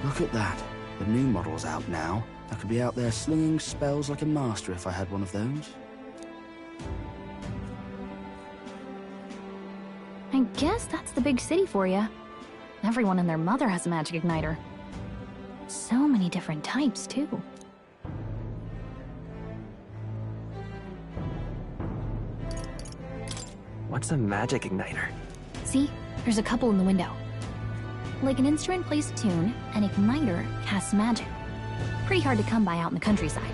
Look at that. The new model's out now. I could be out there slinging spells like a master if I had one of those. I guess that's the big city for you. Everyone and their mother has a magic igniter. So many different types, too. What's a magic igniter? See? There's a couple in the window. Like an instrument plays a tune, an igniter casts magic. Pretty hard to come by out in the countryside.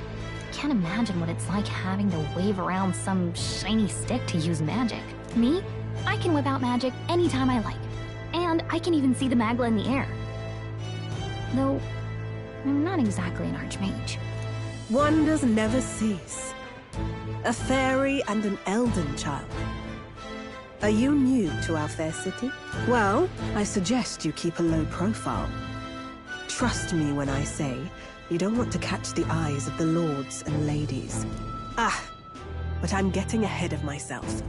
Can't imagine what it's like having to wave around some shiny stick to use magic. Me? I can whip out magic anytime I like. And I can even see the magla in the air. Though, I'm not exactly an archmage. Wonders never cease. A fairy and an elden child. Are you new to our fair city? Well, I suggest you keep a low profile. Trust me when I say you don't want to catch the eyes of the lords and ladies. But I'm getting ahead of myself.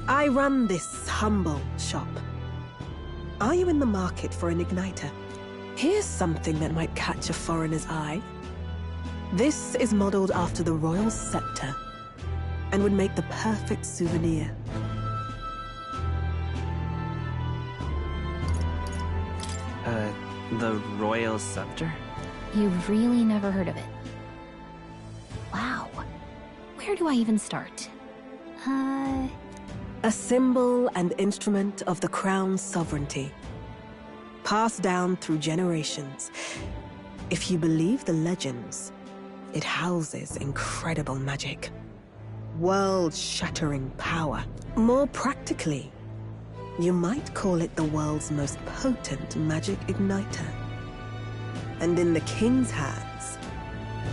I run this humble shop. Are you in the market for an igniter? Here's something that might catch a foreigner's eye. This is modeled after the royal scepter and would make the perfect souvenir. The royal scepter? You've really never heard of it. Wow. Where do I even start? A symbol and instrument of the crown's sovereignty. Passed down through generations. If you believe the legends, it houses incredible magic. World-shattering power. More practically, you might call it the world's most potent magic igniter. And in the king's hands,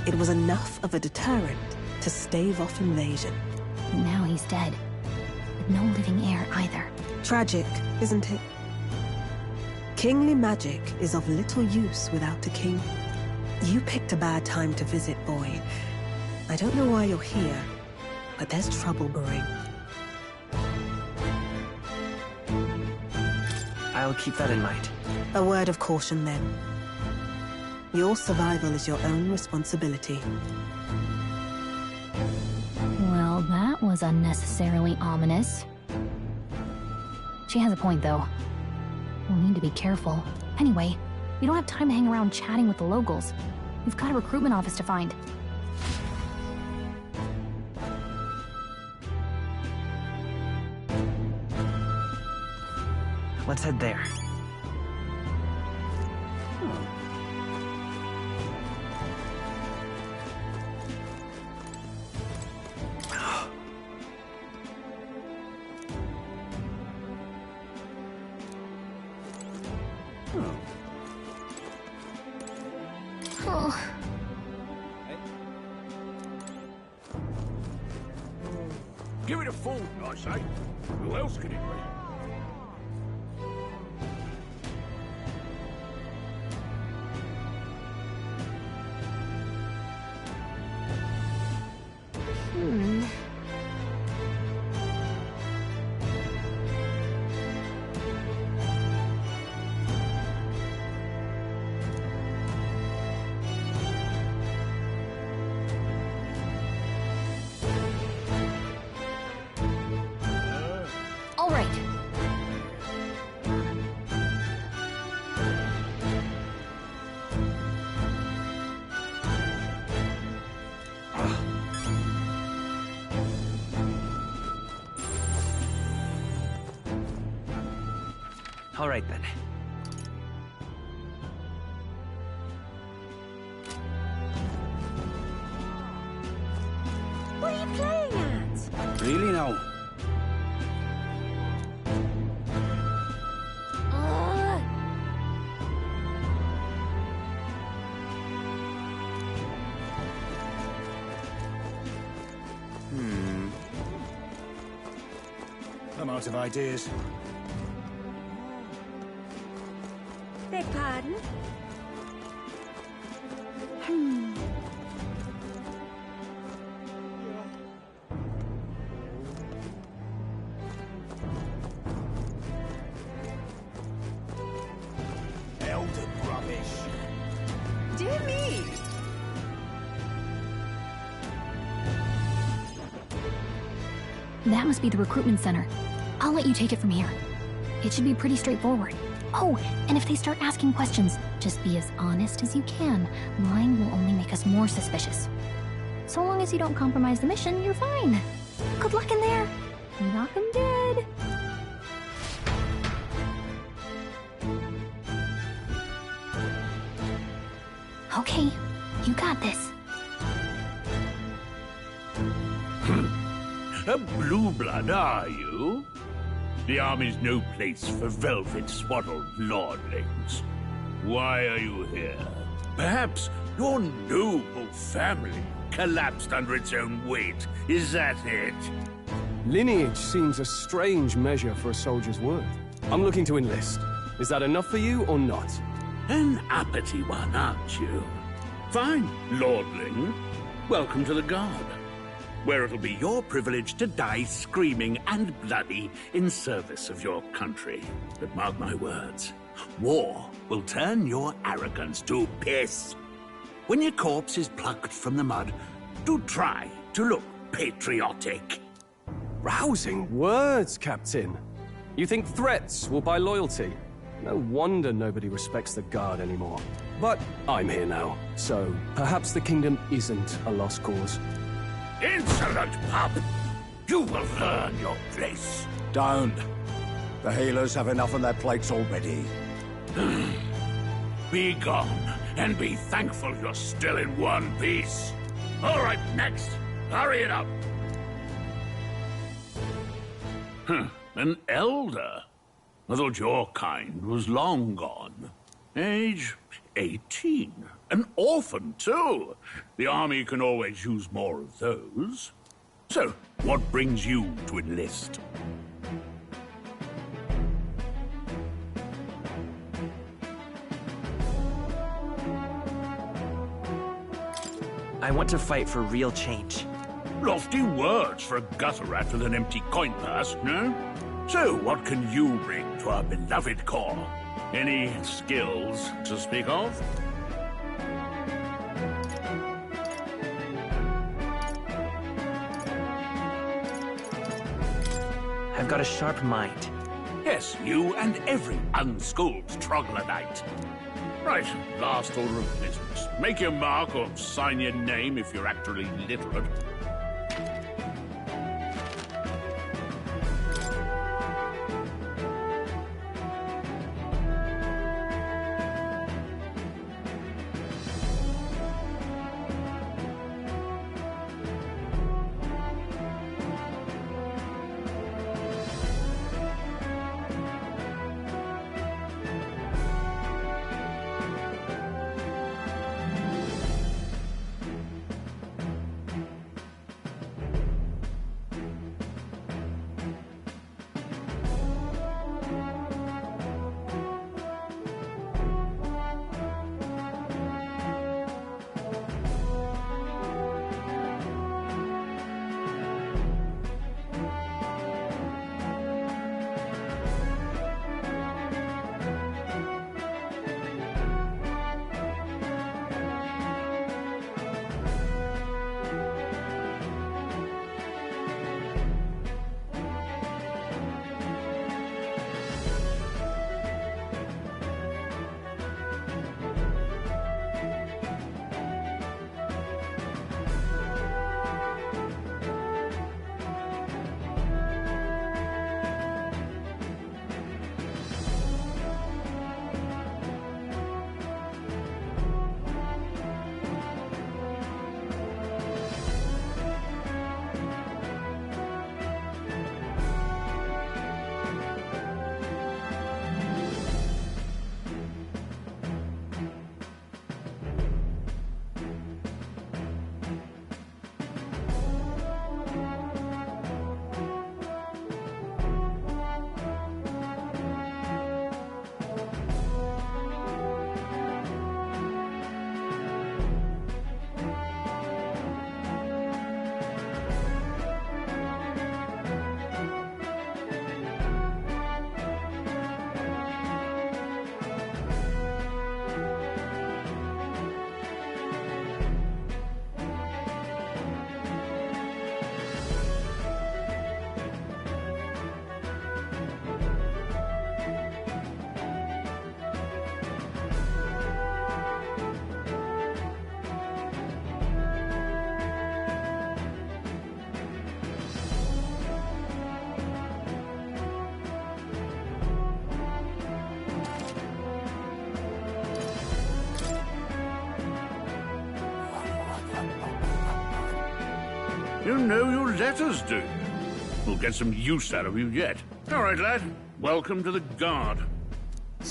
it was enough of a deterrent to stave off invasion. Now he's dead. With no living heir either. Tragic, isn't it? Kingly magic is of little use without a king. You picked a bad time to visit, boy. I don't know why you're here, but there's trouble brewing. I'll keep that in mind. A word of caution, then. Your survival is your own responsibility. Well, that was unnecessarily ominous. She has a point, though. We'll need to be careful. Anyway, we don't have time to hang around chatting with the locals. We've got a recruitment office to find. Let's head there. Oh. Give it a fool, I say. Who else could it be? All right. All right, then. What are you playing at? Really now? I'm out of ideas. Beg pardon? Elder rubbish. me! That must be the recruitment center. I'll let you take it from here. It should be pretty straightforward. Oh, and if they start asking questions, just be as honest as you can. Lying will only make us more suspicious. So long as you don't compromise the mission, you're fine. Good luck in there. Knock 'em dead. Okay, you got this. A blue blood, are you? The army's no place for velvet-swaddled lordlings. Why are you here? Perhaps your noble family collapsed under its own weight. Is that it? Lineage seems a strange measure for a soldier's worth. I'm looking to enlist. Is that enough for you or not? An uppity one, aren't you? Fine, lordling. Welcome to the Guard, where it'll be your privilege to die screaming and bloody in service of your country. But mark my words, war will turn your arrogance to piss. When your corpse is plucked from the mud, do try to look patriotic. Rousing words, Captain. You think threats will buy loyalty? No wonder nobody respects the Guard anymore. But I'm here now, so perhaps the kingdom isn't a lost cause. Insolent pup! You will learn your place. Don't. The healers have enough on their plates already. Be gone, and be thankful you're still in one piece. All right, next. Hurry it up. An elder? I thought your kind was long gone. Age 18. An orphan, too. The army can always use more of those. So, what brings you to enlist? I want to fight for real change. Lofty words for a gutter rat with an empty coin purse, no? So, what can you bring to our beloved corps? Any skills to speak of? I've got a sharp mind. Yes, you and every unschooled troglodyte. Right, last order of business. Make your mark or sign your name if you're actually literate. You know you let us do. We'll get some use out of you yet. All right, lad. Welcome to the Guard.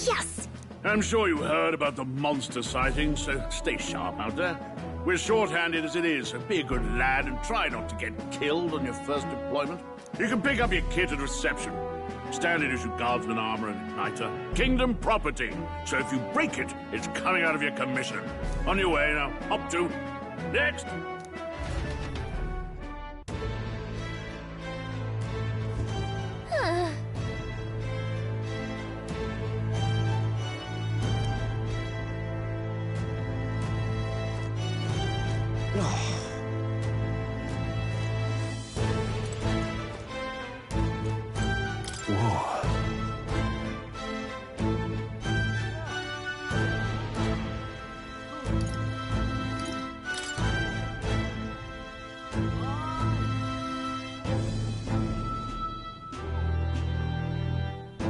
Yes! I'm sure you heard about the monster sightings, so stay sharp out there. We're short-handed as it is, so be a good lad and try not to get killed on your first deployment. You can pick up your kit at reception. Standard issue guardsman armor and igniter. Kingdom property. So if you break it, it's coming out of your commission. On your way now. Up to. Next!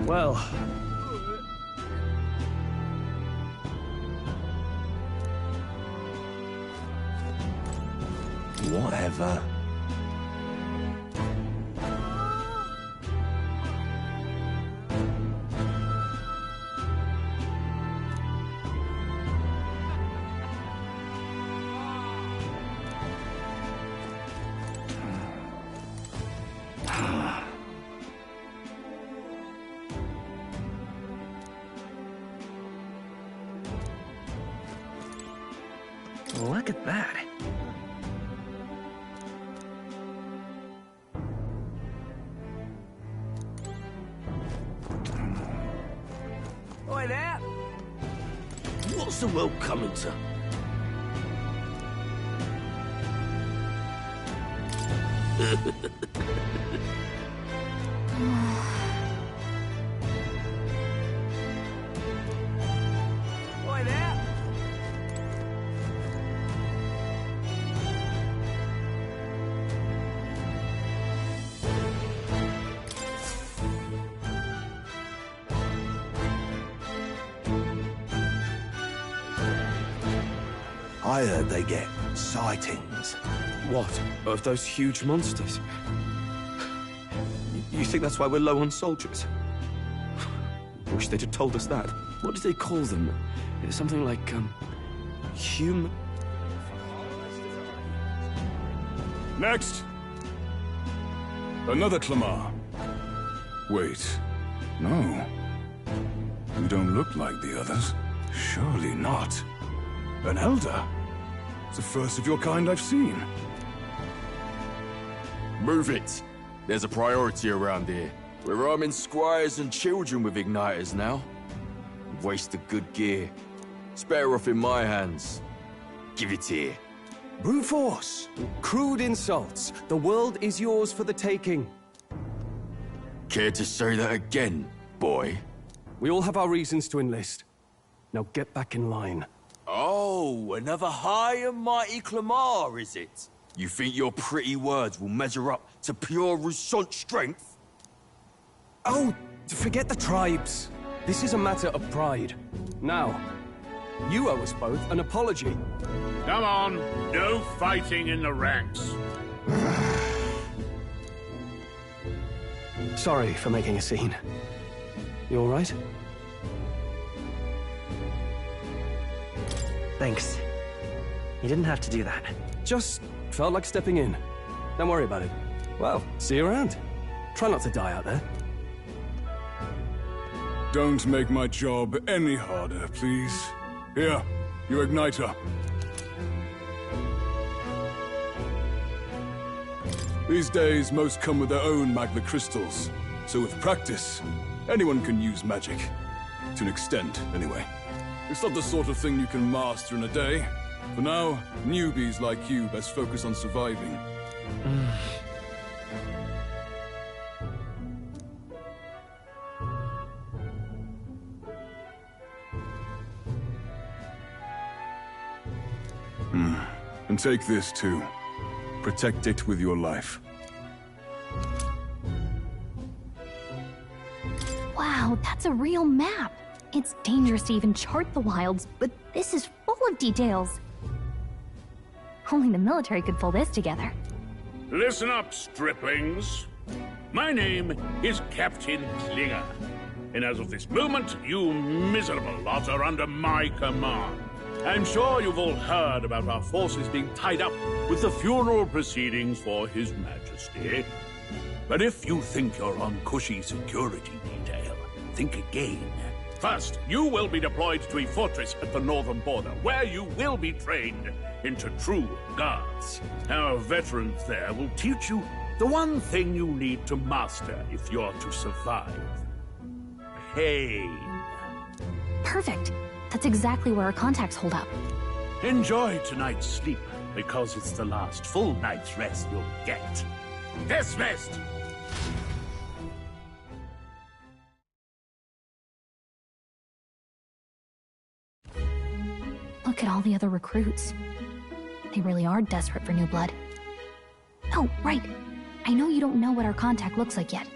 Well, whatever. Look at that. Oi there! What's the world coming to? Oi there! I heard they get sightings. What? Of those huge monsters? You think that's why we're low on soldiers? Wish they'd have told us that. What did they call them? Something like, human... Next! Another Clamar. Wait. No. You don't look like the others. Surely not. An elder? It's the first of your kind I've seen. Move it. There's a priority around here. We're arming squires and children with igniters now. Waste of good gear. It's better off in my hands. Give it here. brute force, crude insults. The world is yours for the taking. Care to say that again, boy? We all have our reasons to enlist. Now get back in line. Oh, another high and mighty Clamar, is it? You think your pretty words will measure up to pure Rousant strength? Oh, forget the tribes. This is a matter of pride. Now, you owe us both an apology. Come on, no fighting in the ranks. Sorry for making a scene. You all right? Thanks. You didn't have to do that. Just felt like stepping in. Don't worry about it. Well, see you around. Try not to die out there. Don't make my job any harder, please. Here, your igniter. These days, most come with their own magna crystals. So with practice, anyone can use magic. To an extent, anyway. It's not the sort of thing you can master in a day. For now, newbies like you best focus on surviving. And take this too. Protect it with your life. Wow, that's a real map. It's dangerous to even chart the wilds, but this is full of details. Only the military could pull this together. Listen up, striplings. My name is Captain Klinger, and as of this moment, you miserable lot are under my command. I'm sure you've all heard about our forces being tied up with the funeral proceedings for His Majesty. But if you think you're on cushy security detail, think again. First, you will be deployed to a fortress at the northern border, where you will be trained into true guards. Our veterans there will teach you the one thing you need to master if you're to survive. Pain. Perfect. That's exactly where our contacts hold up. Enjoy tonight's sleep, because it's the last full night's rest you'll get. Dismissed! Look at all the other recruits. They really are desperate for new blood. Oh, right. I know you don't know what our contact looks like yet,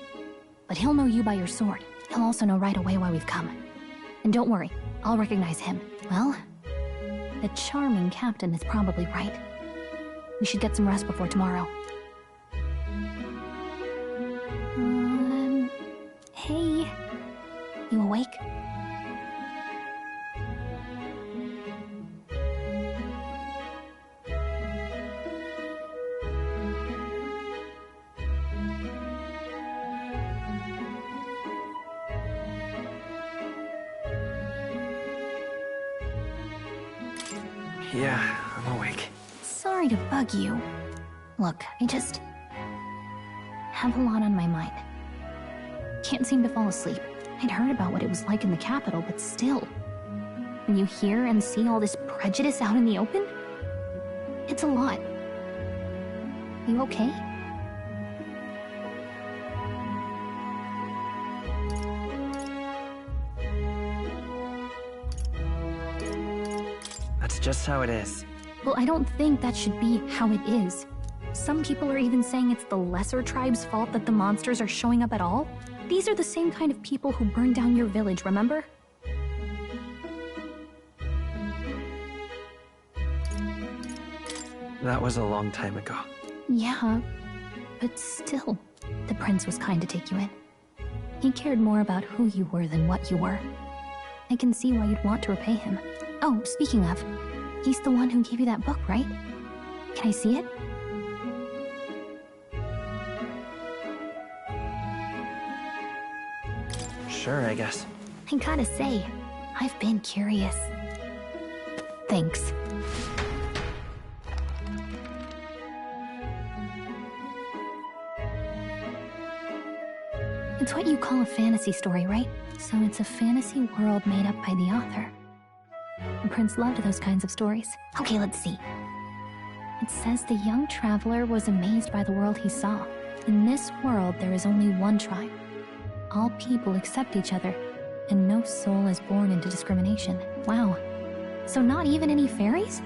but he'll know you by your sword. He'll also know right away why we've come. And don't worry, I'll recognize him. Well, the charming captain is probably right. We should get some rest before tomorrow. Hey. You awake? Yeah, I'm awake. Sorry to bug you. Look, I just have a lot on my mind. Can't seem to fall asleep. I'd heard about what it was like in the capital, but still. When you hear and see all this prejudice out in the open, it's a lot. You okay? That's just how it is. Well, I don't think that should be how it is. Some people are even saying it's the lesser tribe's fault that the monsters are showing up at all. These are the same kind of people who burned down your village, remember? That was a long time ago. Yeah, but still, the prince was kind to take you in. He cared more about who you were than what you were. I can see why you'd want to repay him. Oh, speaking of, he's the one who gave you that book, right? Can I see it? Sure, I guess. I gotta say, I've been curious. Thanks. It's what you call a fantasy story, right? So it's a fantasy world made up by the author. The prince loved those kinds of stories. Okay, let's see. It says the young traveler was amazed by the world he saw. In this world, there is only one tribe. All people accept each other, and no soul is born into discrimination. Wow. So not even any fairies?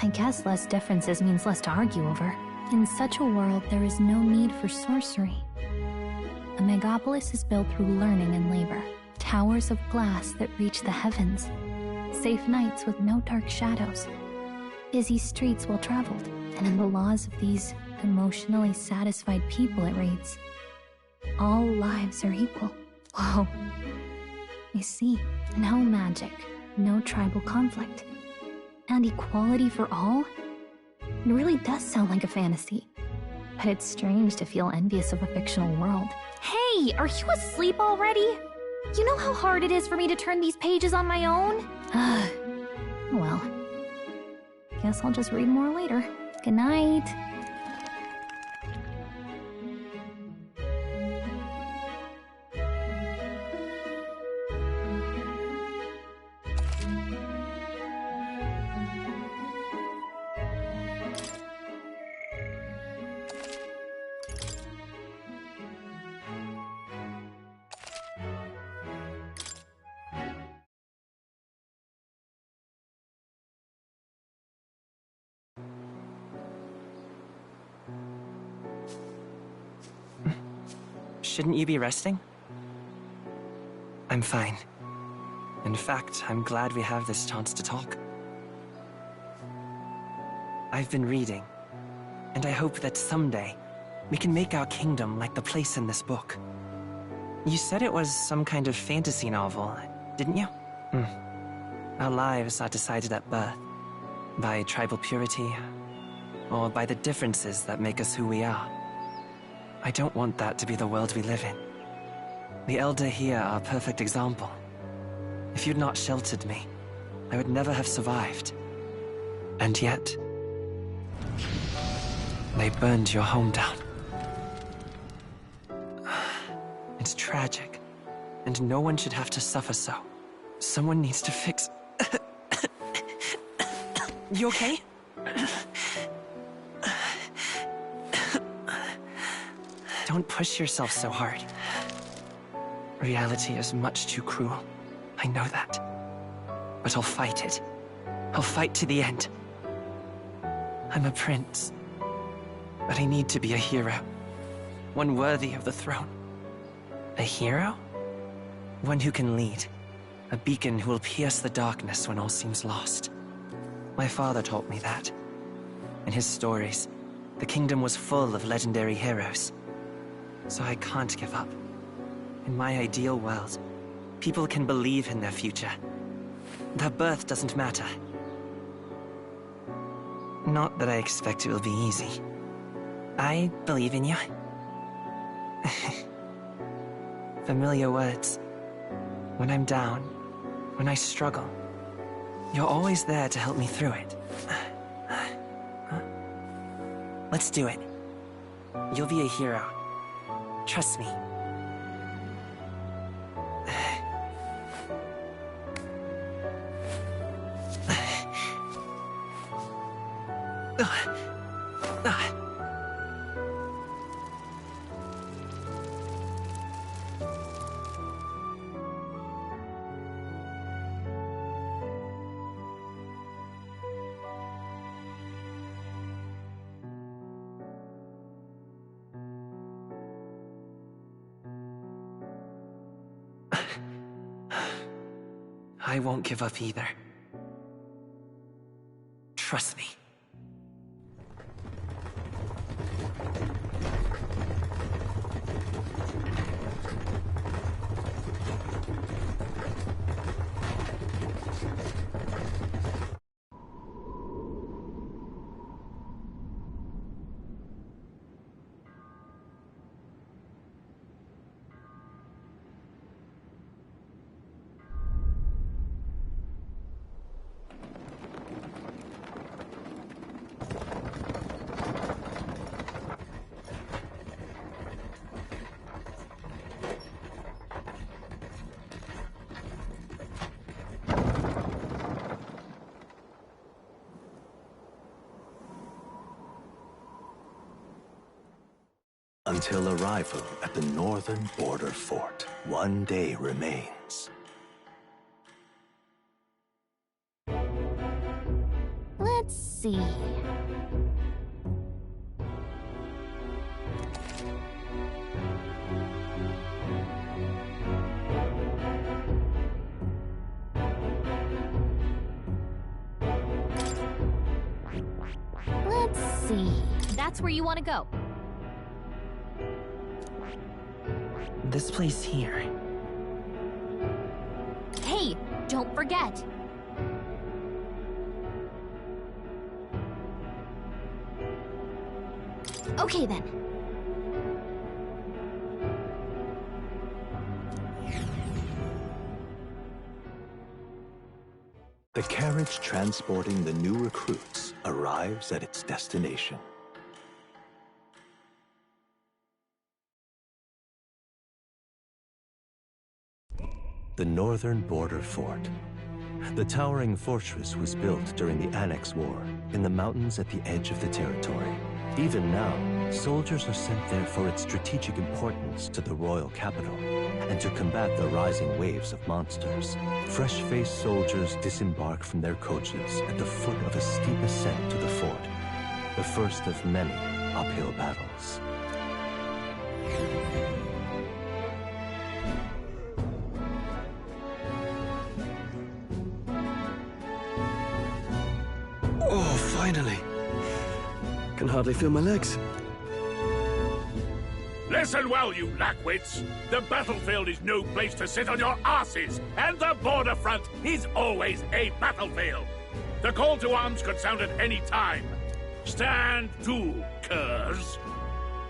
I guess less differences means less to argue over. In such a world, there is no need for sorcery. A megapolis is built through learning and labor. Towers of glass that reach the heavens. Safe nights with no dark shadows. Busy streets well traveled. And in the laws of these emotionally satisfied people, it reads, all lives are equal. Whoa. I see. No magic, no tribal conflict. And equality for all? It really does sound like a fantasy. But it's strange to feel envious of a fictional world. Hey, are you asleep already? You know how hard it is for me to turn these pages on my own? Well, guess I'll just read more later. Good night. Shouldn't you be resting? I'm fine. In fact, I'm glad we have this chance to talk. I've been reading, And I hope that someday, we can make our kingdom like the place in this book. You said it was some kind of fantasy novel, didn't you? Our lives are decided at birth, by tribal purity, or by the differences that make us who we are. I don't want that to be the world we live in. The Elder here are a perfect example. If you'd not sheltered me, I would never have survived. And yet, they burned your home down. It's tragic, and no one should have to suffer so. Someone needs to fix... You okay? Don't push yourself so hard. Reality is much too cruel. I know that. But I'll fight it. I'll fight to the end. I'm a prince. But I need to be a hero. One worthy of the throne. A hero? One who can lead. A beacon who will pierce the darkness when all seems lost. My father taught me that. In his stories, the kingdom was full of legendary heroes. So I can't give up. In my ideal world, people can believe in their future. Their birth doesn't matter. Not that I expect it will be easy. I believe in you. Familiar words. When I'm down, when I struggle, you're always there to help me through it. Let's do it. You'll be a hero. Trust me. I won't give up either. Trust me. Until arrival at the northern border fort, one day remains. Let's see. Let's see. That's where you want to go. This place here. Hey, don't forget. Okay then. The carriage transporting the new recruits arrives at its destination. The northern border fort. The towering fortress was built during the Annex War in the mountains at the edge of the territory. Even now, soldiers are sent there for its strategic importance to the royal capital and to combat the rising waves of monsters. Fresh-faced soldiers disembark from their coaches at the foot of a steep ascent to the fort, the first of many uphill battles. Oh, finally! Can hardly feel my legs. Listen well, you lackwits. The battlefield is no place to sit on your asses, and the border front is always a battlefield. The call to arms could sound at any time. Stand to, curs.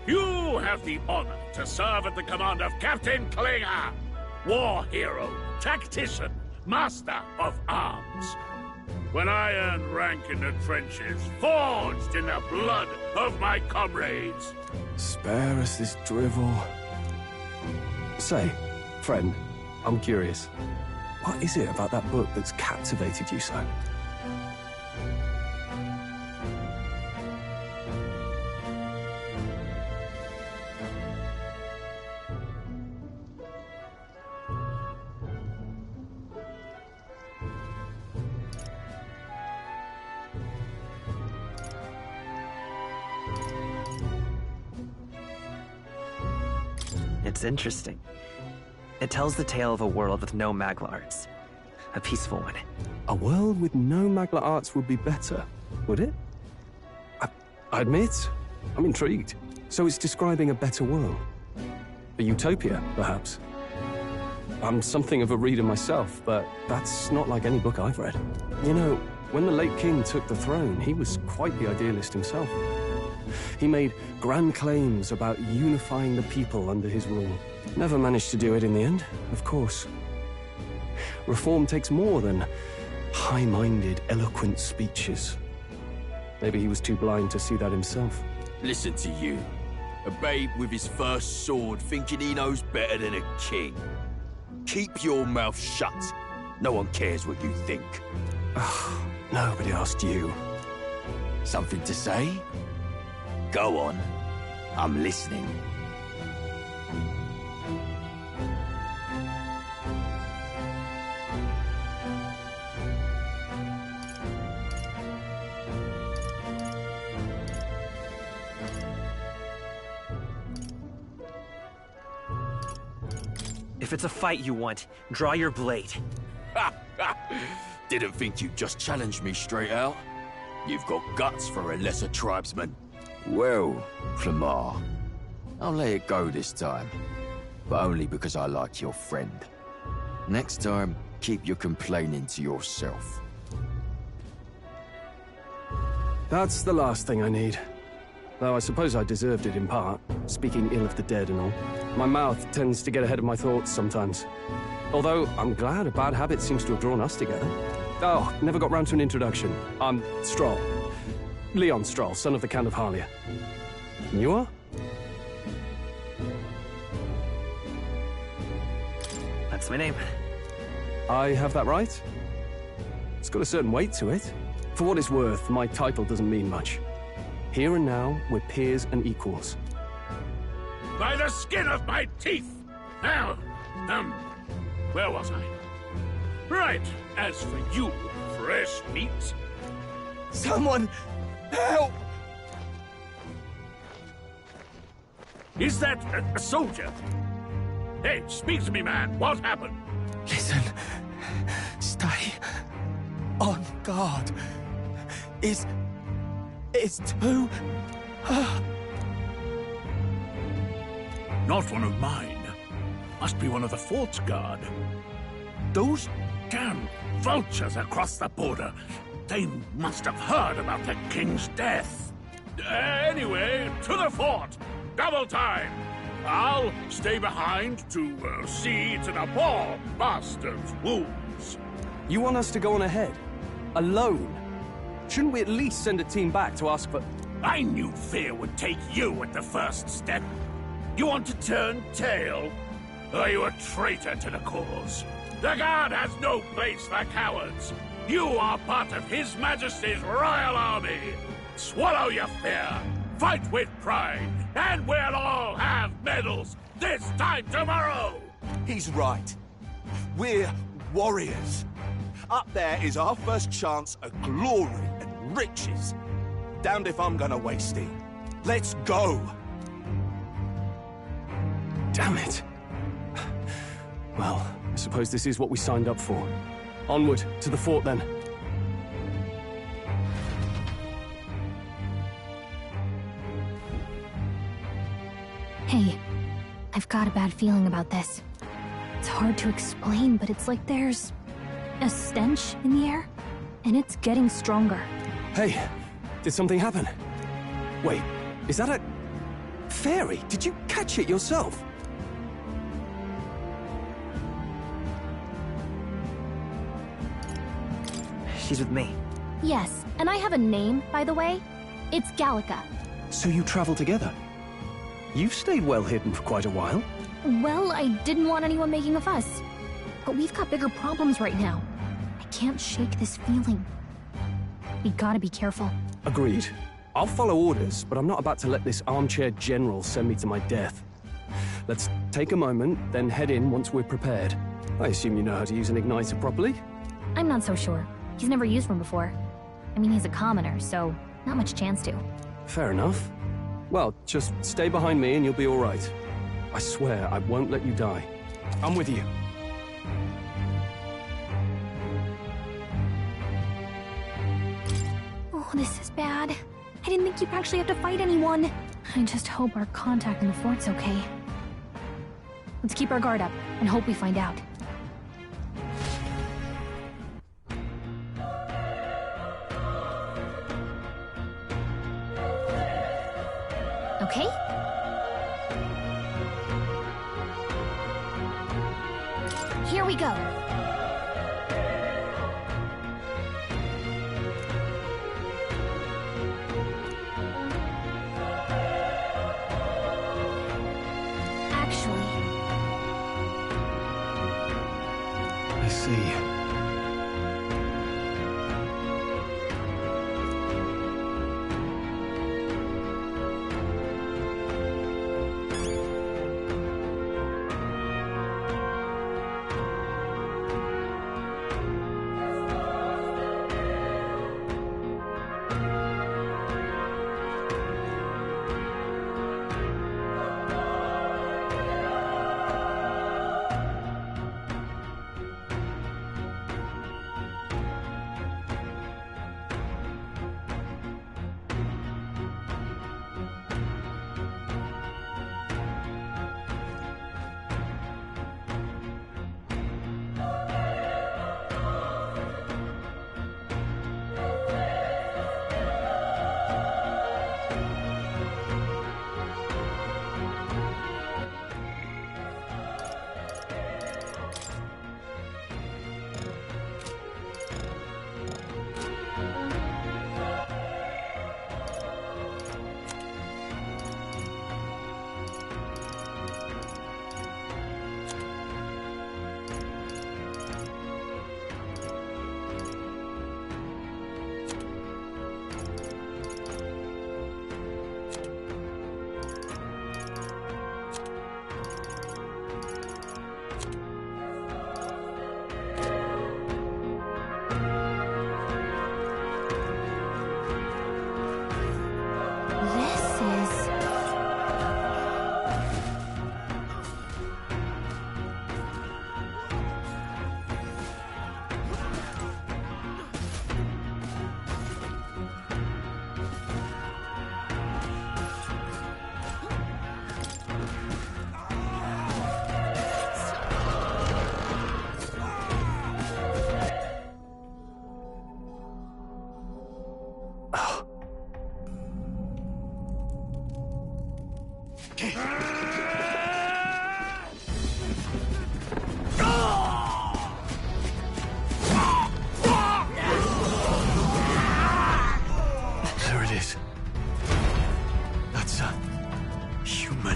You have the honor to serve at the command of Captain Klinger, war hero, tactician, master of arms. When I earned rank in the trenches, forged in the blood of my comrades. Spare us this drivel. Say, friend, I'm curious. What is it about that book that's captivated you so? It's interesting. It tells the tale of a world with no Magla arts. A peaceful one. A world with no Magla arts would be better, would it? I admit, I'm intrigued. So it's describing a better world. A utopia, perhaps. I'm something of a reader myself, but that's not like any book I've read. You know, when the late king took the throne, he was quite the idealist himself. He made grand claims about unifying the people under his rule. Never managed to do it in the end, of course. Reform takes more than high-minded, eloquent speeches. Maybe he was too blind to see that himself. Listen to you. A babe with his first sword thinking he knows better than a king. Keep your mouth shut. No one cares what you think. Nobody asked you. Something to say? Go on. I'm listening. If it's a fight you want, draw your blade. Didn't think you'd just challenge me straight out. You've got guts for a lesser tribesman. Well, Clemar, I'll let it go this time. But only because I like your friend. Next time, keep your complaining to yourself. That's the last thing I need. Though I suppose I deserved it in part, speaking ill of the dead and all. My mouth tends to get ahead of my thoughts sometimes. Although, I'm glad a bad habit seems to have drawn us together. Oh, never got round to an introduction. I'm Stroll. Leon Stroll, son of the Count of Harlia. And you are? That's my name. I have that right? It's got a certain weight to it. For what it's worth, my title doesn't mean much. Here and now, we're peers and equals. By the skin of my teeth! Now, where was I? Right, as for you, fresh meat... Someone, help! Is that a soldier? Hey, speak to me, man. What happened? Listen. Stay on guard. It's too... Not one of mine. Must be one of the fort's guard. Those damn vultures across the border. They must have heard about the king's death. Anyway, to the fort. Double time. I'll stay behind to see to the poor bastard's wounds. You want us to go on ahead? Alone? Shouldn't we at least send a team back to ask for... I knew fear would take you at the first step. You want to turn tail? Are you a traitor to the cause? The Guard has no place for cowards. You are part of His Majesty's Royal Army. Swallow your fear, fight with pride, and we'll all have medals this time tomorrow! He's right. We're warriors. Up there is our first chance at glory and riches. Damned if I'm gonna waste it. Let's go! Damn it. Well, I suppose this is what we signed up for. Onward, to the fort then. I've got a bad feeling about this. It's hard to explain, but it's like there's a stench in the air, and it's getting stronger. Hey, did something happen? Wait, is that a fairy? Did you catch it yourself? She's with me. Yes, and I have a name, by the way. It's Gallica. So you travel together? You've stayed well hidden for quite a while. Well, I didn't want anyone making a fuss. But we've got bigger problems right now. I can't shake this feeling. We gotta be careful. Agreed. I'll follow orders, but I'm not about to let this armchair general send me to my death. Let's take a moment, then head in once we're prepared. I assume you know how to use an igniter properly? I'm not so sure. He's never used one before. I mean, he's a commoner, so not much chance to. Fair enough. Well, just stay behind me and you'll be all right. I swear I won't let you die. I'm with you. Oh, this is bad. I didn't think you'd actually have to fight anyone. I just hope our contact in the fort's okay. Let's keep our guard up and hope we find out. Okay? Here we go. Actually, I see. There it is. That's a human.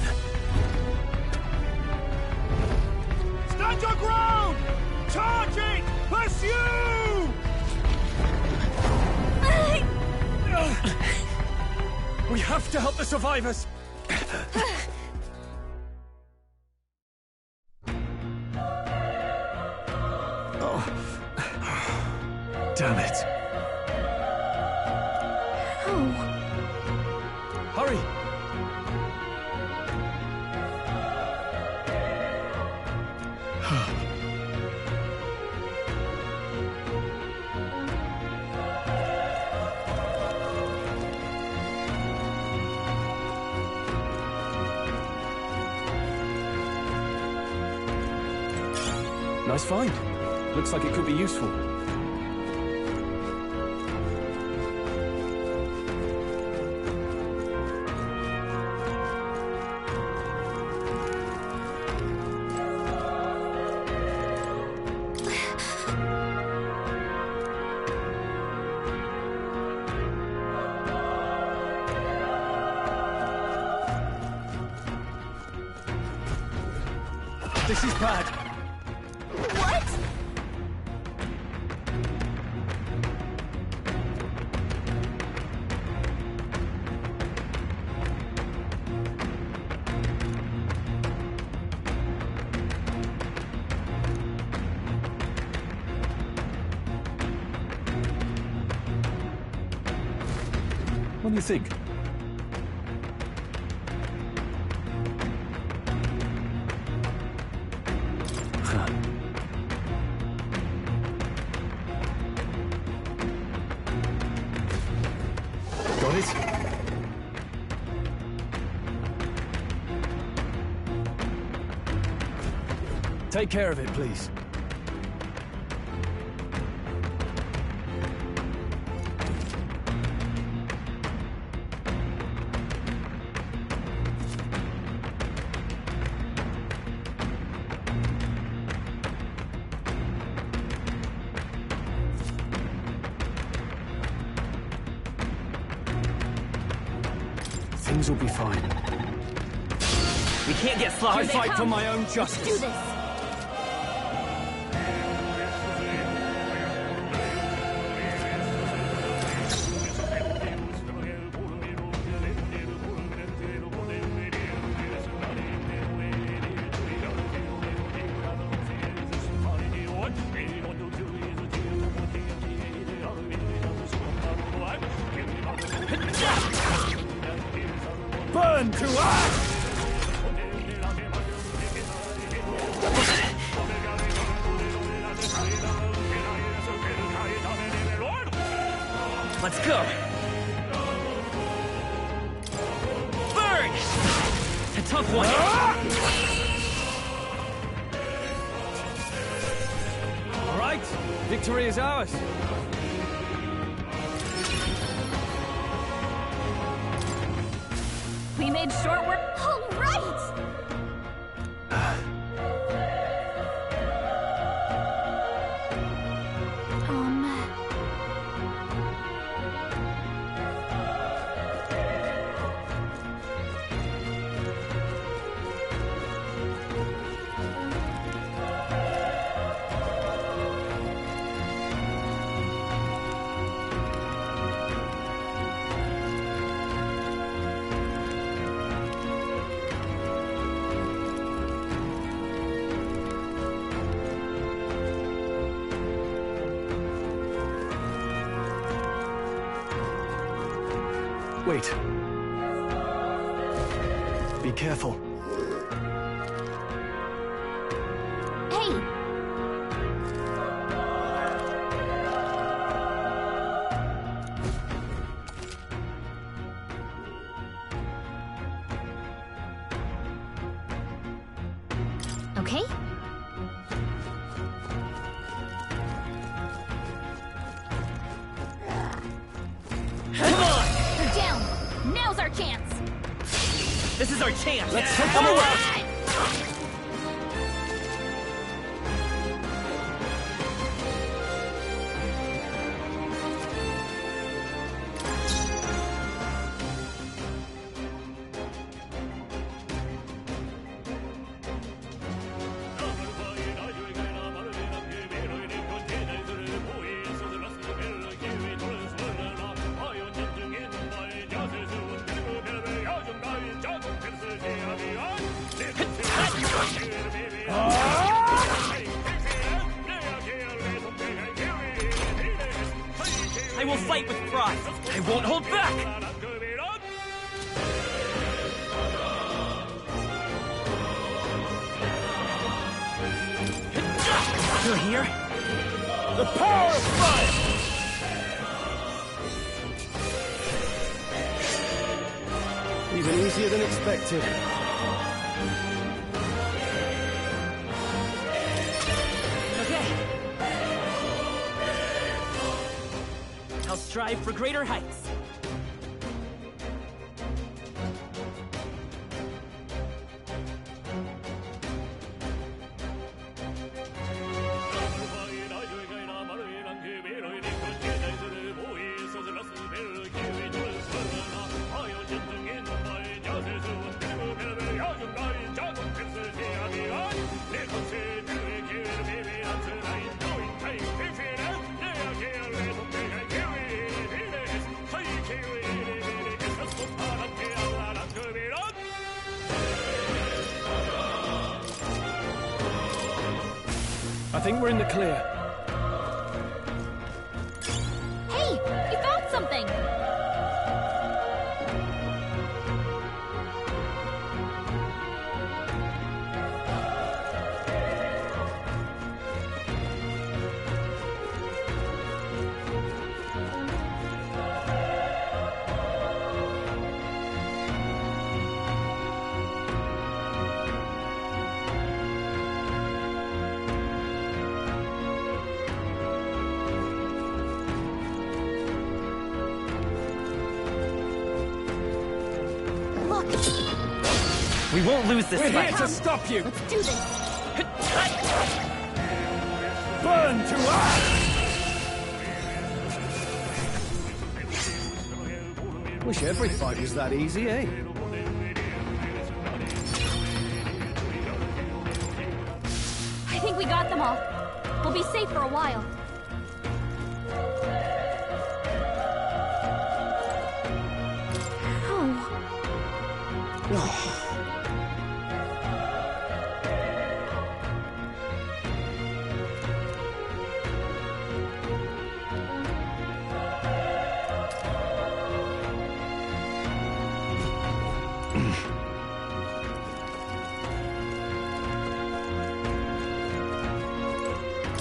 Stand your ground! Charging! Pursue! We have to help the survivors! Damn it. oh, Hurry! Nice find. Looks like it could be useful. This is bad. What? What do you think? Got it? Take care of it, please. Things will be fine. We can't get sloppy. I fight for my own justice. Do this. Burn to ash! Let's go. Burn! A tough one. All right, victory is ours. We made short work. All right! Wait. Be careful. Hey! Okay? They're down! Now's our chance! This is our chance. Let's take them away! I will fight with pride. I won't hold back. You're here? The power of fire! Even easier than expected. I'll strive for greater heights. I think we're in the clear. Hey, you found something! We won't lose this fight. fight. We're here to stop you. Let's do this. Burn to ash! Wish every fight was that easy, eh? I think we got them all. We'll be safe for a while.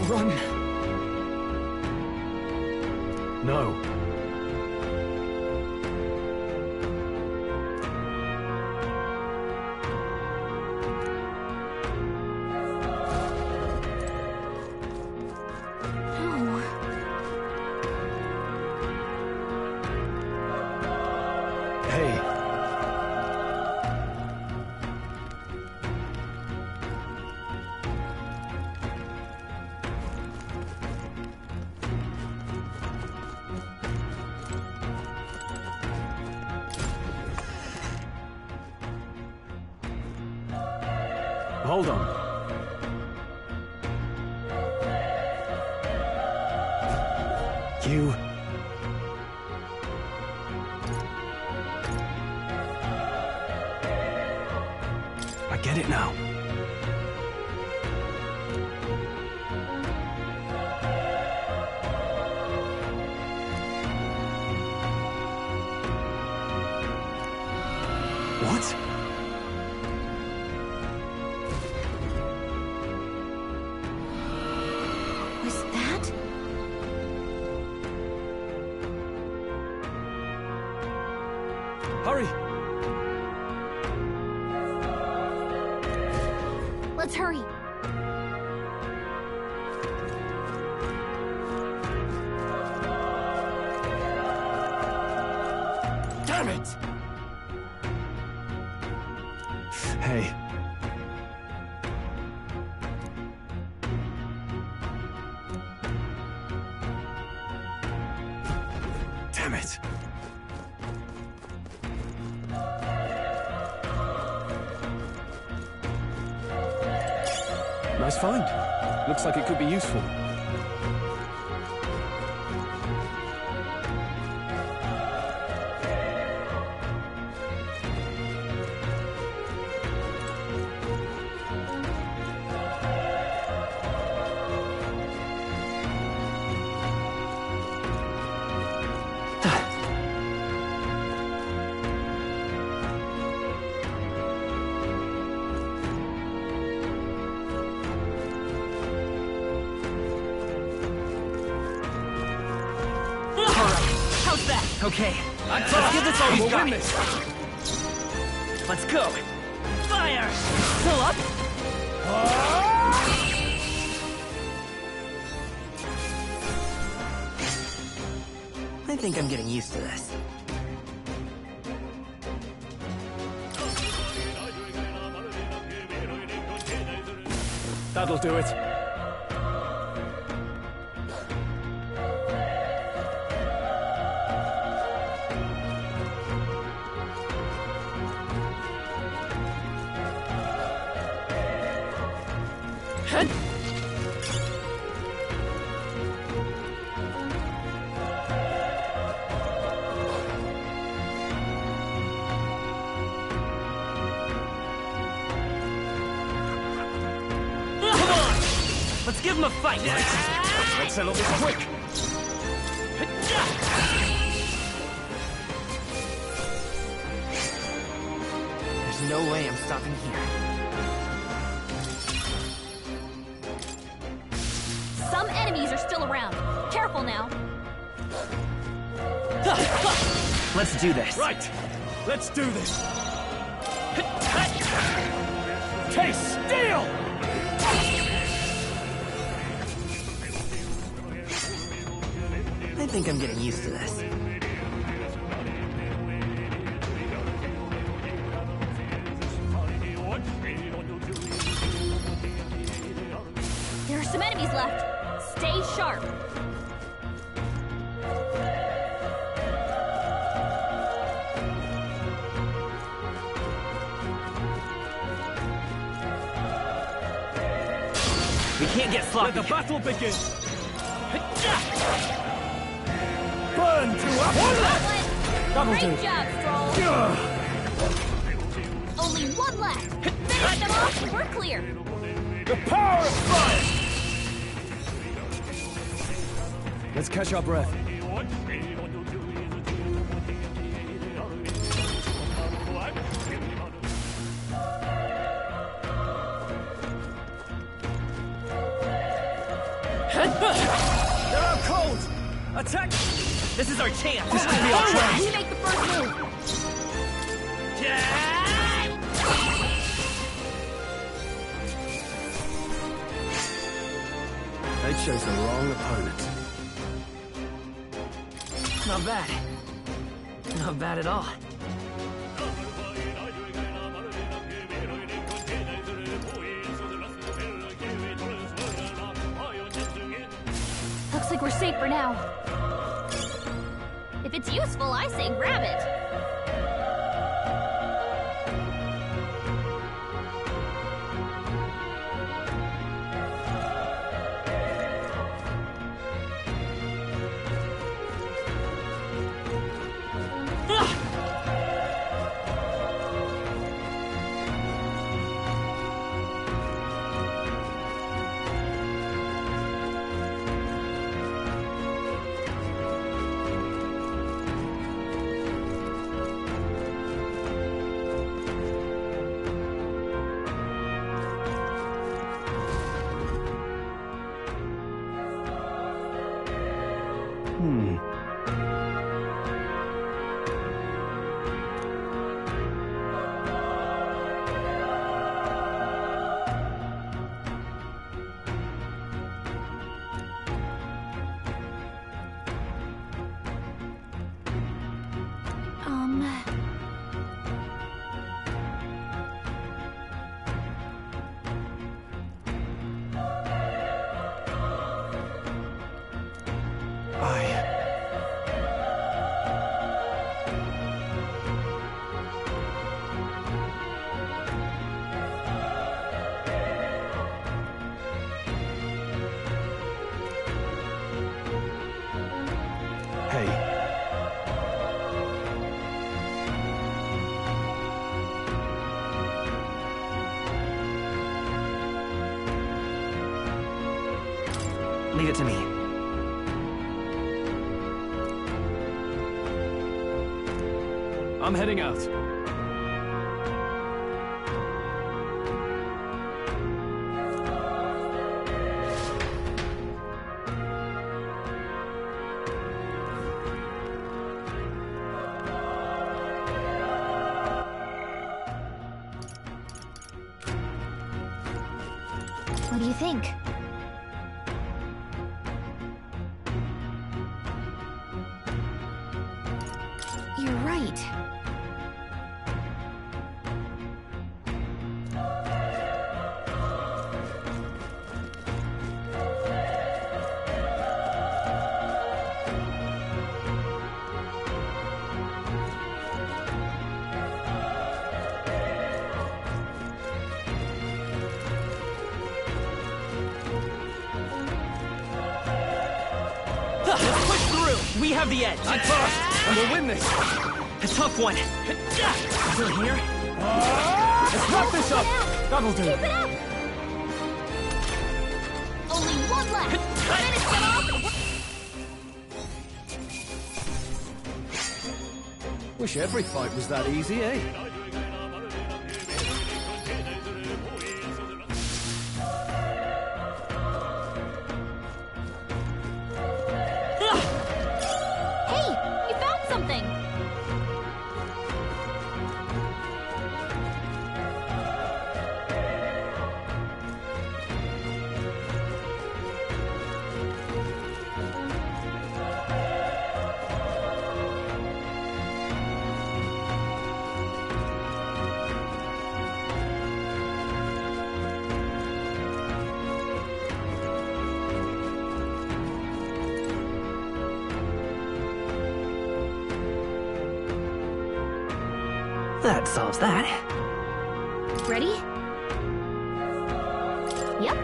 Run! No. Hey. Hold on. You... I get it now. What? Was that? Hurry! Let's hurry. Damn it! Hey. Damn it. Nice find. Looks like it could be useful. Okay, let's give this all we'll win this. Let's go. Fire! Pull up. I think I'm getting used to this. That'll do it. Let's give him a fight! Let's settle this quick! There's no way I'm stopping here. Some enemies are still around. Careful now. Let's do this. Right! Let's do this! Taste steel! I think I'm getting used to this. There are some enemies left. Stay sharp. We can't get sloppy. Let the battle begin! Burn to That'll Great job, Stroll. Only one left. Finish them off and we're clear. The power of fire! Let's catch our breath. They're out cold! Attack! This is our chance! This could be our chance! We make the first move. They chose the wrong opponent. Not bad. Not bad at all. Looks like we're safe for now. If it's useful, I say grab it. Leave it to me. I'm heading out. What do you think? right. Let's push through! We have the edge! I'm fast, and we'll win this! A tough one! Still here? Let's wrap this up! That'll do! Keep it up! Only one left! Finish it off! Wish every fight was that easy, eh? Hey! You found something! That solves that. Ready? Yep.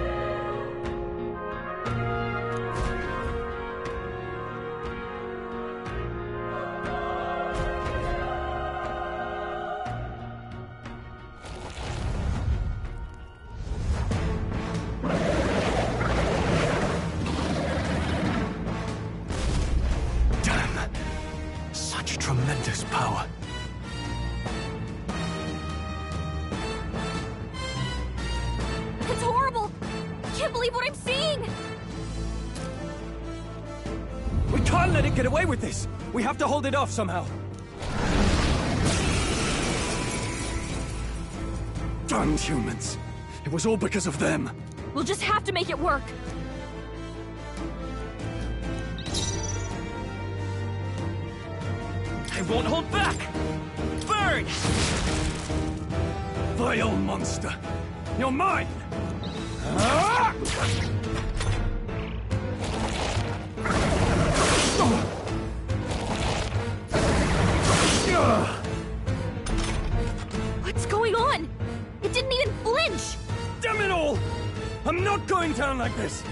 Damn! Such tremendous power. It's horrible! I can't believe what I'm seeing! We can't let it get away with this! We have to hold it off somehow! Damn humans! It was all because of them! We'll just have to make it work! I won't hold back! Burn! Vile monster! You're mine! Ah! What's going on? It didn't even flinch! Damn it all! I'm not going down like this!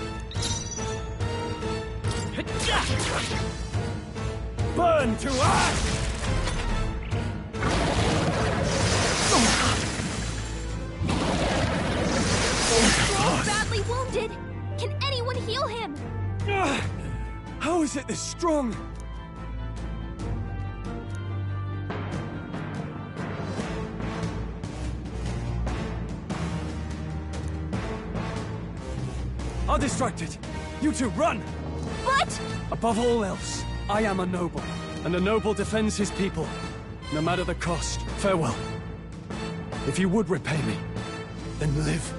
Burn to ash! He's badly wounded! Can anyone heal him? How is it this strong? I'll distract it. You two, run! But... Above all else, I am a noble, and a noble defends his people, no matter the cost. Farewell. If you would repay me, then live.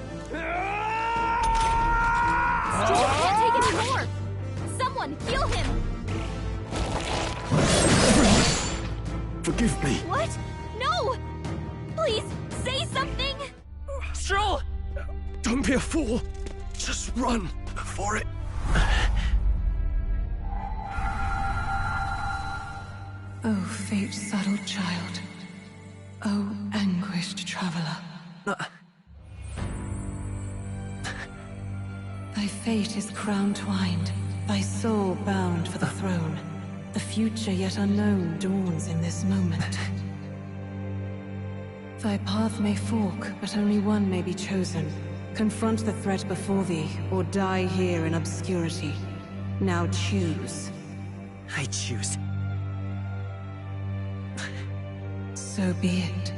Stuart can't take any more! Someone, heal him! Forgive me. What? No! Please, say something! Stroll! Don't be a fool. Just run for it. Oh, fate-saddled child. Oh, anguished traveler. Thy fate is crown-twined, thy soul bound for the throne. The future yet unknown dawns in this moment. Thy path may fork, but only one may be chosen. Confront the threat before thee, or die here in obscurity. Now choose. I choose. So be it.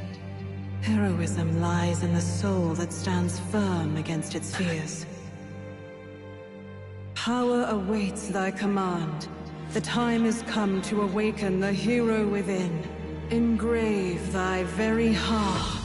Heroism lies in the soul that stands firm against its fears. Power awaits thy command. The time is come to awaken the hero within. Engrave thy very heart.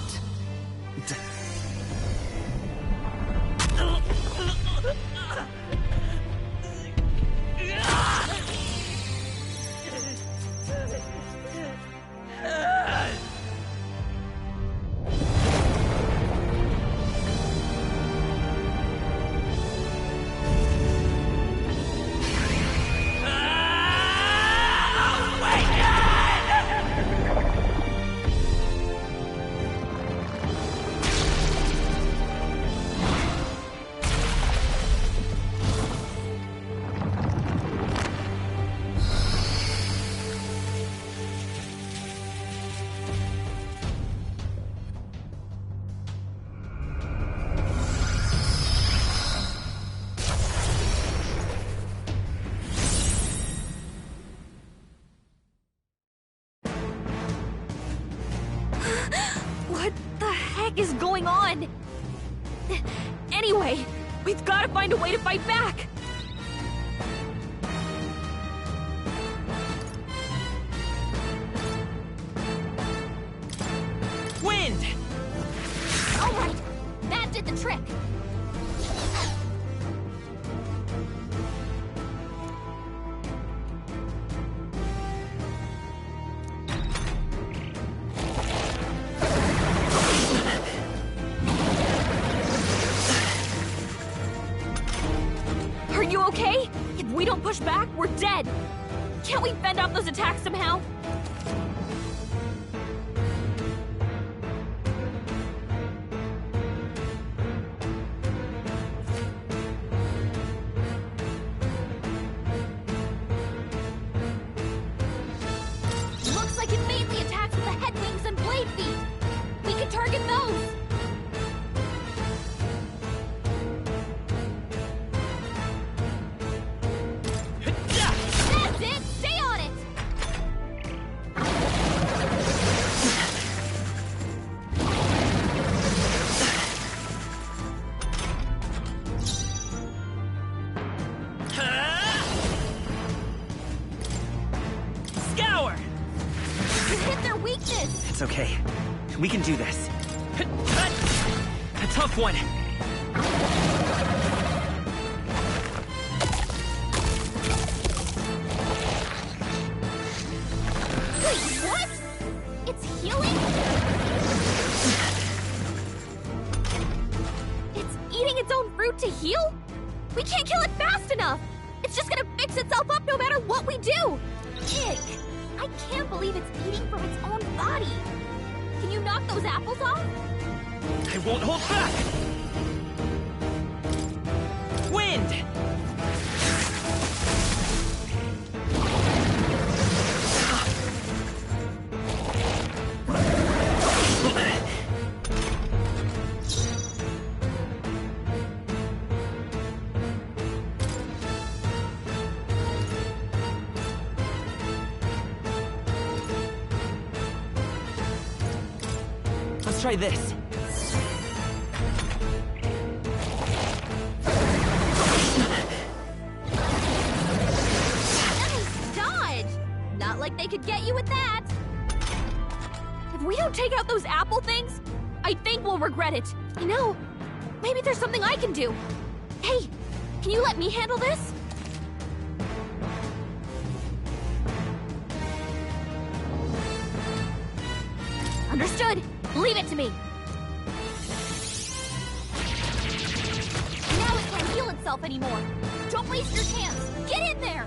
What the heck is going on? Anyway, we've got to find a way to fight back! Wind! Alright, that did the trick! Are you okay? If we don't push back, we're dead! Can't we fend off those attacks somehow? Looks like it mainly attacks with the head wings and blade feet! We can target those! That's it! Stay on it! Scour! You hit their weakness! It's okay. We can do this. A tough one. Wait, what? It's healing? It's eating its own fruit to heal? We can't kill it fast enough! It's just gonna fix itself up no matter what we do! Ick! I can't believe it's eating from its own body! Can you knock those apples off? I won't hold back! Wind! Let's try this. Nice dodge! Not like they could get you with that! If we don't take out those apple things, I think we'll regret it. You know, maybe there's something I can do. Hey, can you let me handle this? Understood. Leave it to me. Now it can't heal itself anymore. Don't waste your chance. Get in there!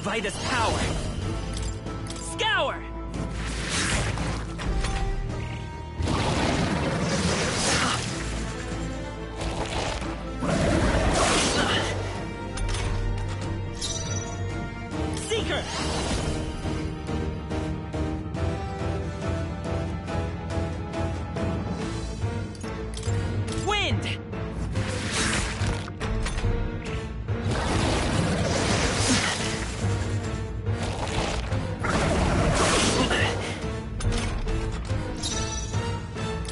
Vitus power! Scour! Seeker! Wind!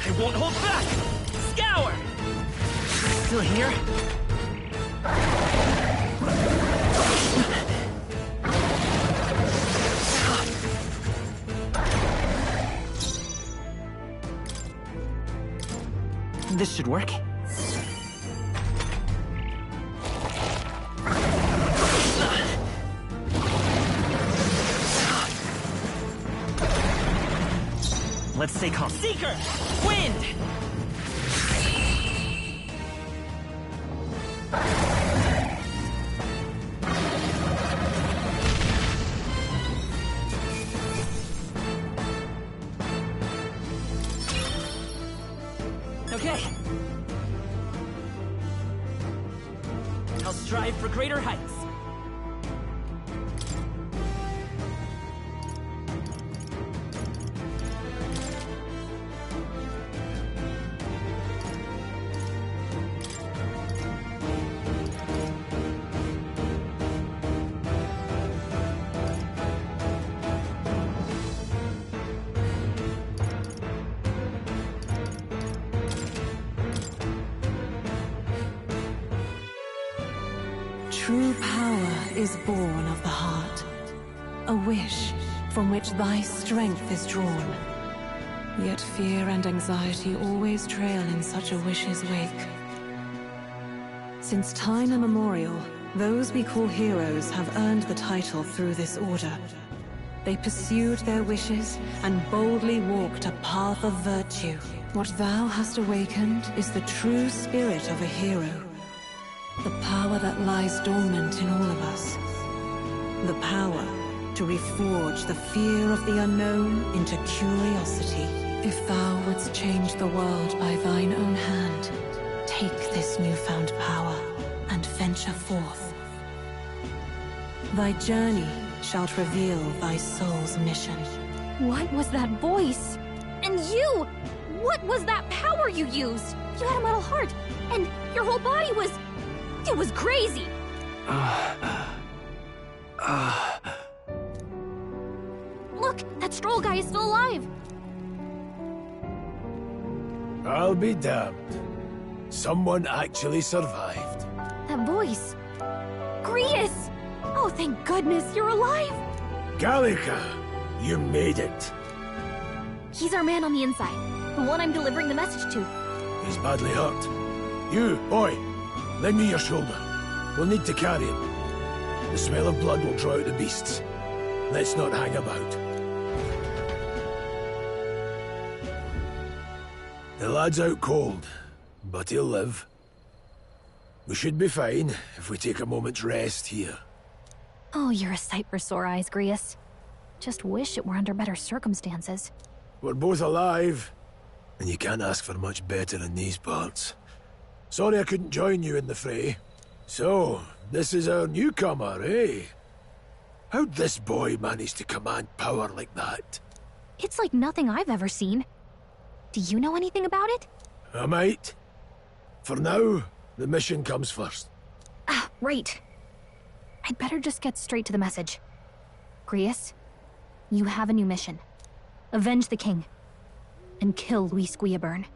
I won't hold back! Scour! Still here? This should work. Let's stay calm. Seeker! Wind! Okay. I'll strive for greater heights. True power is born of the heart. A wish from which thy strength is drawn. Yet fear and anxiety always trail in such a wish's wake. Since time immemorial, those we call heroes have earned the title through this order. They pursued their wishes and boldly walked a path of virtue. What thou hast awakened is the true spirit of a hero. The power that lies dormant in all of us. The power to reforge the fear of the unknown into curiosity. If thou wouldst change the world by thine own hand, take this newfound power and venture forth. Thy journey shalt reveal thy soul's mission. What was that voice? And you! What was that power you used? You had a metal heart, and your whole body was... It was crazy! Look! That Stroll guy is still alive! I'll be damned. Someone actually survived. That voice... Grius! Oh, thank goodness, you're alive! Gallica, you made it. He's our man on the inside. The one I'm delivering the message to. He's badly hurt. You, boy, lend me your shoulder. We'll need to carry him. The smell of blood will draw out the beasts. Let's not hang about. The lad's out cold, but he'll live. We should be fine if we take a moment's rest here. Oh, you're a sight for sore eyes, Grius. Just wish it were under better circumstances. We're both alive, and you can't ask for much better in these parts. Sorry I couldn't join you in the fray. So, this is our newcomer, eh? How'd this boy manage to command power like that? It's like nothing I've ever seen. Do you know anything about it? I might. For now, the mission comes first. Ah, right. I'd better just get straight to the message. Grius, you have a new mission. Avenge the king. And kill Luis Guillaburn.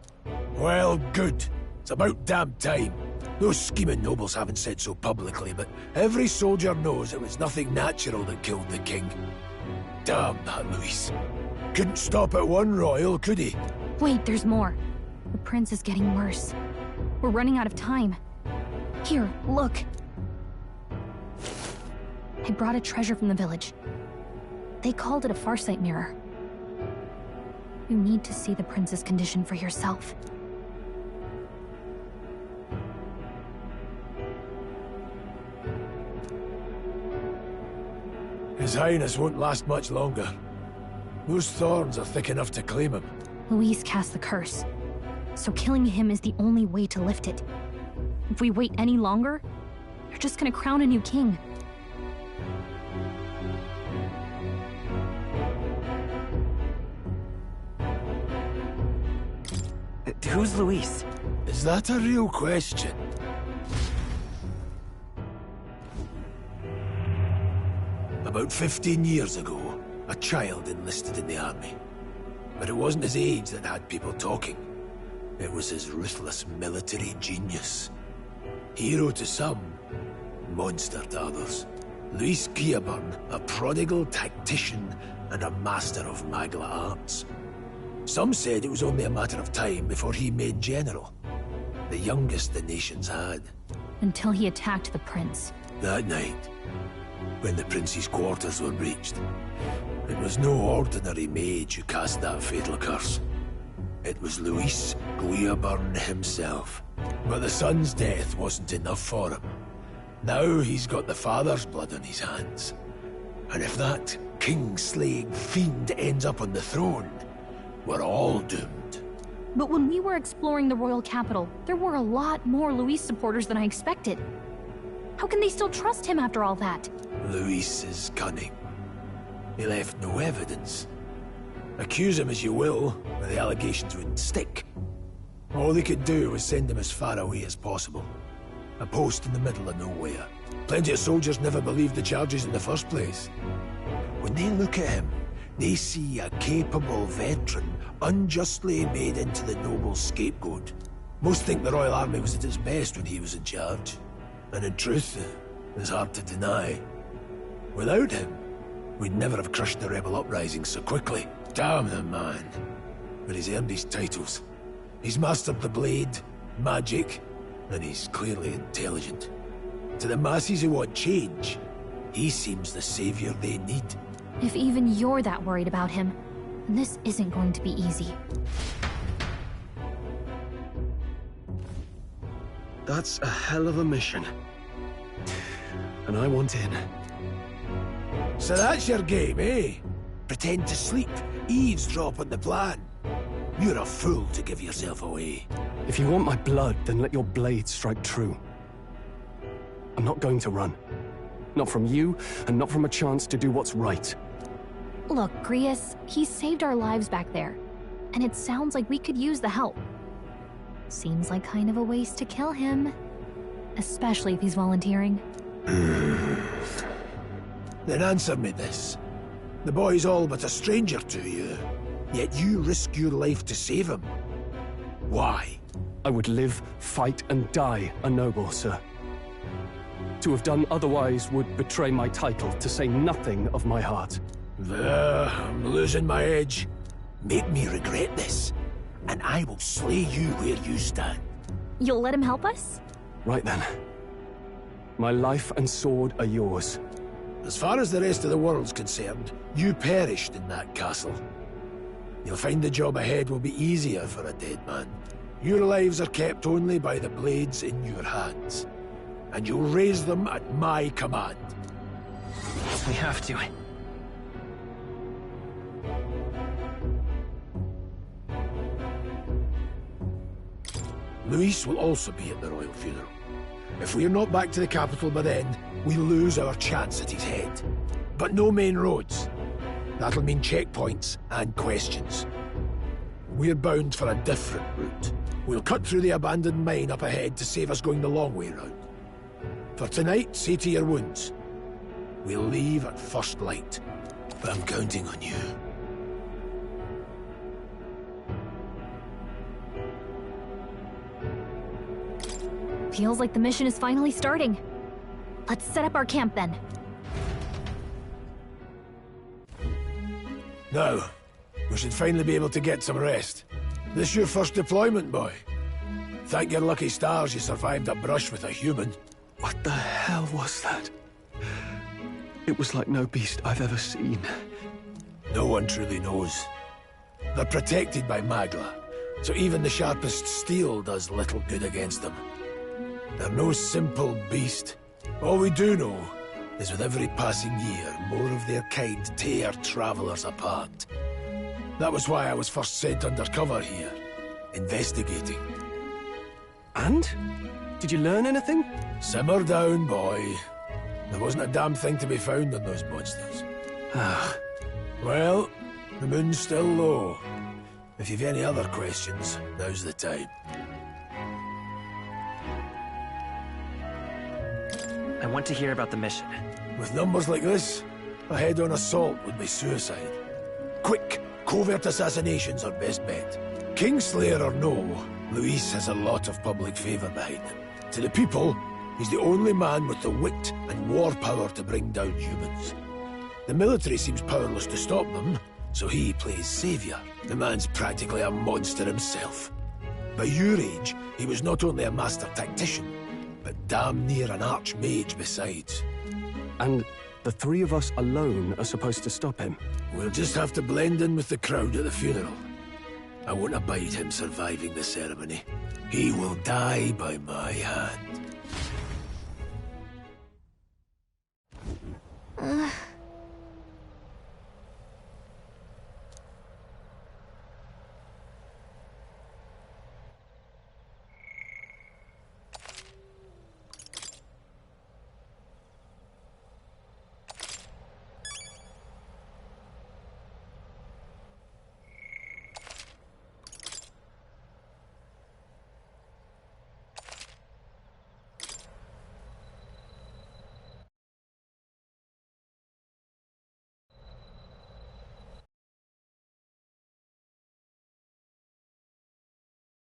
Well, good. It's about damn time. Those scheming nobles haven't said so publicly, but every soldier knows it was nothing natural that killed the king. Damn that Luis. Couldn't stop at one royal, could he? Wait, there's more. The prince is getting worse. We're running out of time. Here, look. I brought a treasure from the village. They called it a farsight mirror. You need to see the prince's condition for yourself. His Highness won't last much longer. Those thorns are thick enough to claim him. Luis cast the curse, so killing him is the only way to lift it. If we wait any longer, they're just gonna crown a new king. Who's Luis? Is that a real question? About 15 years ago, a child enlisted in the army. But it wasn't his age that had people talking. It was his ruthless military genius. Hero to some, monster to others. Luis Guillaburn, a prodigal tactician and a master of Magla arts. Some said it was only a matter of time before he made general. The youngest the nation's had. Until he attacked the prince. That night, when the prince's quarters were breached, it was no ordinary mage who cast that fatal curse. It was Luis Guillaburn himself. But the son's death wasn't enough for him. Now he's got the father's blood on his hands. And if that king-slaying fiend ends up on the throne, we're all doomed. But when we were exploring the royal capital, there were a lot more Luis supporters than I expected. How can they still trust him after all that? Luis is cunning. He left no evidence. Accuse him as you will, but the allegations wouldn't stick. All they could do was send him as far away as possible. A post in the middle of nowhere. Plenty of soldiers never believed the charges in the first place. When they look at him, they see a capable veteran unjustly made into the noble's scapegoat. Most think the Royal Army was at its best when he was in charge. And in truth, is hard to deny. Without him, we'd never have crushed the rebel uprising so quickly. Damn the man. But he's earned his titles. He's mastered the blade, magic, and he's clearly intelligent. To the masses who want change, he seems the savior they need. If even you're that worried about him, then this isn't going to be easy. That's a hell of a mission. And I want in. So that's your game, eh? Pretend to sleep, eavesdrop on the plan. You're a fool to give yourself away. If you want my blood, then let your blade strike true. I'm not going to run. Not from you, and not from a chance to do what's right. Look, Grius, he saved our lives back there, and it sounds like we could use the help. Seems like kind of a waste to kill him, especially if he's volunteering. Then answer me this. The boy's all but a stranger to you, yet you risk your life to save him. Why? I would live, fight, and die a noble, sir. To have done otherwise would betray my title, to say nothing of my heart. I'm losing my edge. Make me regret this, and I will slay you where you stand. You'll let him help us? Right then. My life and sword are yours. As far as the rest of the world's concerned, you perished in that castle. You'll find the job ahead will be easier for a dead man. Your lives are kept only by the blades in your hands, and you'll raise them at my command. We have to. Luis will also be at the royal funeral. If we're not back to the capital by then, we lose our chance at his head. But no main roads. That'll mean checkpoints and questions. We're bound for a different route. We'll cut through the abandoned mine up ahead to save us going the long way round. For tonight, see to your wounds. We'll leave at first light. But I'm counting on you. Feels like the mission is finally starting. Let's set up our camp then. Now, we should finally be able to get some rest. This your first deployment, boy? Thank your lucky stars you survived a brush with a human. What the hell was that? It was like no beast I've ever seen. No one truly knows. They're protected by Magla, so even the sharpest steel does little good against them. They're no simple beast. All we do know is with every passing year, more of their kind tear travelers apart. That was why I was first sent undercover here, investigating. And? Did you learn anything? Simmer down, boy. There wasn't a damn thing to be found on those monsters. Well, the moon's still low. If you've any other questions, now's the time. I want to hear about the mission. With numbers like this, a head-on assault would be suicide. Quick, covert assassinations are best bet. Kingslayer or no, Luis has a lot of public favor behind him. To the people, he's the only man with the wit and war power to bring down humans. The military seems powerless to stop them, so he plays savior. The man's practically a monster himself. By your age, he was not only a master tactician, but damn near an archmage besides. And the three of us alone are supposed to stop him? We'll just have to blend in with the crowd at the funeral. I won't abide him surviving the ceremony. He will die by my hand.